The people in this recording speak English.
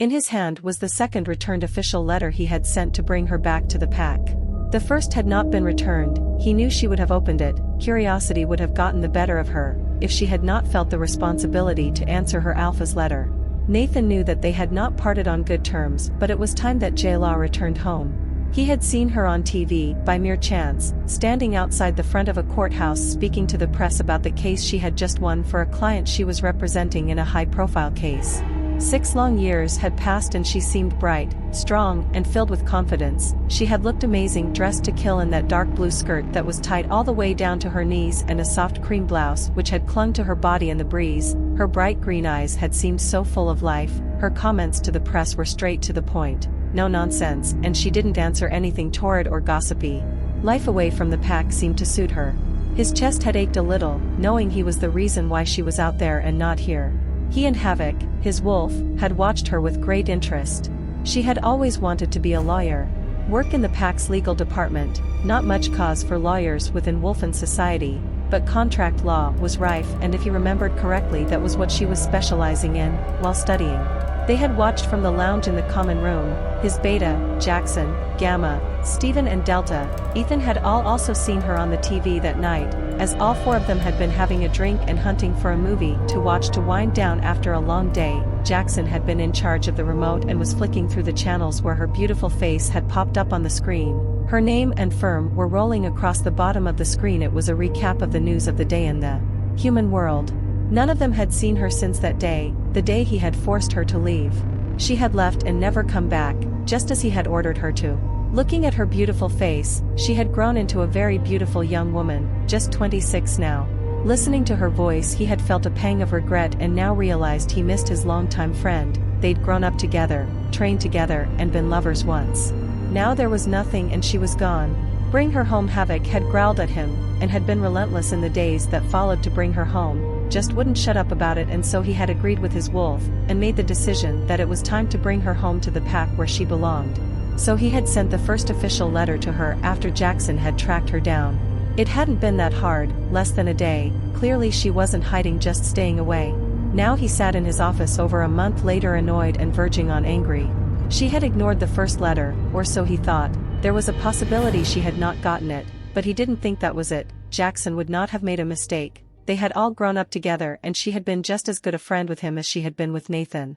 In his hand was the second returned official letter he had sent to bring her back to the pack. The first had not been returned. He knew she would have opened it. Curiosity would have gotten the better of her, if she had not felt the responsibility to answer her alpha's letter. Nathan knew that they had not parted on good terms, but it was time that Jayla returned home. He had seen her on TV, by mere chance, standing outside the front of a courthouse speaking to the press about the case she had just won for a client she was representing in a high-profile case. 6 long years had passed and she seemed bright, strong, and filled with confidence. She had looked amazing dressed to kill in that dark blue skirt that was tied all the way down to her knees and a soft cream blouse which had clung to her body in the breeze. Her bright green eyes had seemed so full of life. Her comments to the press were straight to the point. No nonsense, and she didn't answer anything torrid or gossipy. Life away from the pack seemed to suit her. His chest had ached a little, knowing he was the reason why she was out there and not here. He and Havoc, his wolf, had watched her with great interest. She had always wanted to be a lawyer. Work in the pack's legal department, not much cause for lawyers within Wolfen society, but contract law was rife, and if he remembered correctly, that was what she was specializing in, while studying. They had watched from the lounge in the common room, his Beta, Jackson, Gamma, Steven and Delta. Ethan had all also seen her on the TV that night, as all 4 of them had been having a drink and hunting for a movie to watch to wind down after a long day. Jackson had been in charge of the remote and was flicking through the channels where her beautiful face had popped up on the screen. Her name and firm were rolling across the bottom of the screen. It was a recap of the news of the day in the human world. None of them had seen her since that day, the day he had forced her to leave. She had left and never come back, just as he had ordered her to. Looking at her beautiful face, she had grown into a very beautiful young woman, just 26 now. Listening to her voice, he had felt a pang of regret and now realized he missed his longtime friend. They'd grown up together, trained together, and been lovers once. Now there was nothing and she was gone. Bring her home. Havoc had growled at him, and had been relentless in the days that followed to bring her home. Just wouldn't shut up about it, and so he had agreed with his wolf, and made the decision that it was time to bring her home to the pack where she belonged. So he had sent the first official letter to her after Jackson had tracked her down. It hadn't been that hard, less than a day. Clearly she wasn't hiding, just staying away. Now he sat in his office over a month later, annoyed and verging on angry. She had ignored the first letter, or so he thought. There was a possibility she had not gotten it, but he didn't think that was it. Jackson would not have made a mistake. They had all grown up together and she had been just as good a friend with him as she had been with Nathan.